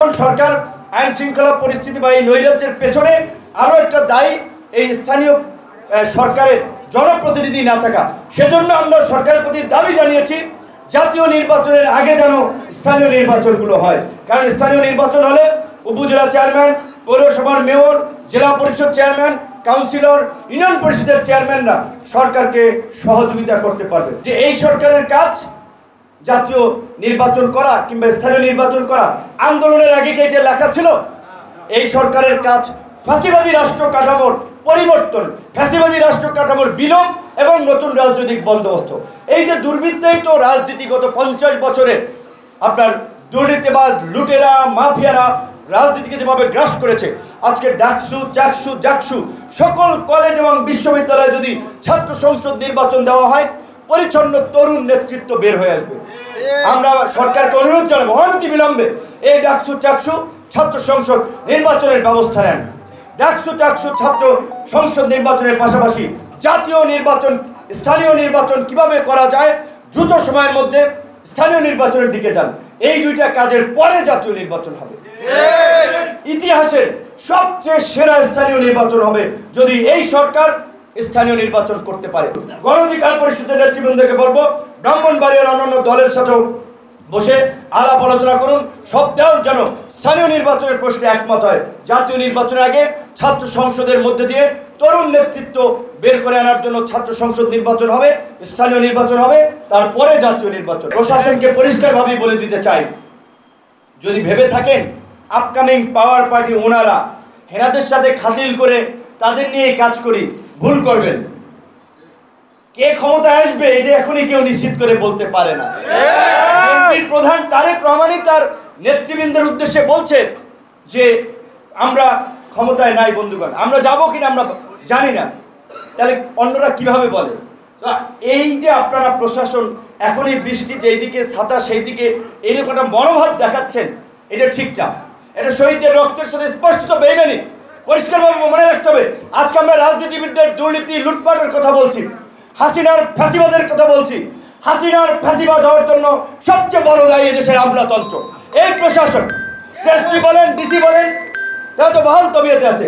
সরকার আইন শৃঙ্খলা পরিস্থিতি বা এই নৈরাজ্যের পেছনে আরো একটা দায়ী এই স্থানীয় সরকারের জনপ্রতিনিধি না থাকা। সেজন্য আমরা সরকারের প্রতি দাবি জানিয়েছি জাতীয় নির্বাচনের আগে যেন স্থানীয় নির্বাচনগুলো হয়। কারণ স্থানীয় নির্বাচন হলে উপজেলা চেয়ারম্যান, পৌরসভার মেয়র, জেলা পরিষদ চেয়ারম্যান, কাউন্সিলর, ইউনিয়ন পরিষদের চেয়ারম্যানরা সরকারকে সহযোগিতা করতে পারবে। যে এই সরকারের কাজ জাতীয় নির্বাচন করা কিংবা স্থানীয় নির্বাচন করা, আন্দোলনের আগে কি এটা লেখা ছিল? এই সরকারের কাজ ফ্যাসিবাদী রাষ্ট্র কাঠামোর পরিবর্তন, ফ্যাসিবাদী রাষ্ট্র কাঠামোর বিলোপ এবং নতুন রাজনৈতিক বন্দোবস্ত। এই যে দুর্বৃত্তায়িত রাজনীতিগত 50 বছরে আপনার দুর্নীতিবাজ, লুটেরা, মাফিয়ারা রাজনীতিকে যেভাবে গ্রাস করেছে, আজকে ডাকসু, চাকসু, জাকসু সকল কলেজ এবং বিশ্ববিদ্যালয়ে যদি ছাত্র সংসদ নির্বাচন দেওয়া হয়, পরিচ্ছন্ন তরুণ নেতৃত্ব বের হয়ে আসবে। আমরা সরকারকে অনুরোধ জানাবো অনতি বিলম্বে এই ডাকসু চাকসু ছাত্র সংসদ নির্বাচনের ব্যবস্থা নেন। ডাকসু চাকসু ছাত্র সংসদ নির্বাচনের পাশাপাশি জাতীয় নির্বাচন, স্থানীয় নির্বাচন কিভাবে করা যায়, দ্রুত সময়ের মধ্যে স্থানীয় নির্বাচনের দিকে যান। এই দুইটা কাজের পরে জাতীয় নির্বাচন হবে। ইতিহাসের সবচেয়ে সেরা স্থানীয় নির্বাচন হবে যদি এই সরকার স্থানীয় নির্বাচন করতে পারে। গণ অধিকার পরিষদের নেতৃবৃন্দকে বলবো, ব্রাহ্মণবাড়িয়ার অন্যান্য দলের সাথেও বসে আলাপ আলোচনা করুন। সব দল যেন স্থানীয় নির্বাচনের প্রশ্নে একমত হয়। জাতীয় নির্বাচনের আগে ছাত্র সংসদের মধ্যে দিয়ে তরুণ নেতৃত্ব বের করে আনার জন্য ছাত্র সংসদ নির্বাচন হবে, স্থানীয় নির্বাচন হবে, তারপরে জাতীয় নির্বাচন। প্রশাসনকে পরিষ্কারভাবে বলে দিতে চাই, যদি ভেবে থাকেন আপকামিং পাওয়ার পার্টি ওনারা হেনাদের সাথে খাতিল করে তাদের নিয়ে কাজ করি, ভুল করবেন। কে ক্ষমতায় আসবে এটা এখনই কেউ নিশ্চিত করে বলতে পারে না। প্রধান তারেক রহমানই তার নেতৃবৃন্দের উদ্দেশ্যে বলছে যে আমরা ক্ষমতায় নাই বন্ধুগণ, আমরা যাবো কিনা আমরা জানি না। তাহলে অন্যরা কিভাবে বলে? এই যে আপনারা প্রশাসন এখনই বৃষ্টি যেদিকে ছাতা সেই দিকে এরকম একটা মনোভাব দেখাচ্ছেন, এটা ঠিক না। এটা শহীদদের রক্তের সাথে স্পষ্ট বেইমানি। পরিষ্কারভাবে মনে রাখতে হবে, আজকে আমরা রাজনীতিবিদদের দুর্নীতি, লুটপাটের কথা বলছি, হাসিনার ফ্যাসিবাদের কথা বলছি। হাসিনার ফ্যাসিবাদ হওয়ার জন্য সবচেয়ে বড় দায়ী এদেশের আমলাতন্ত্র, এই প্রশাসন। এসপি বলেন, ডিসি বলেন, তারা তো বহাল তবিয়তে আছে।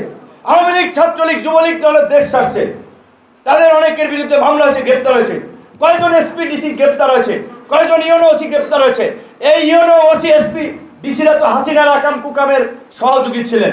আওয়ামী লীগ, ছাত্রলীগ, যুবলীগ দলের দেশ ছাড়ছে, তাদের অনেকের বিরুদ্ধে মামলা হয়েছে, গ্রেপ্তার হয়েছে। কয়েকজন এসপি ডিসি গ্রেপ্তার হয়েছে, কয়েকজন ইউনো ওসি গ্রেপ্তার হয়েছে। এই ইউনো ওসি, এসপি ডিসিরা তো হাসিনার আকাম কুকামের সহযোগী ছিলেন।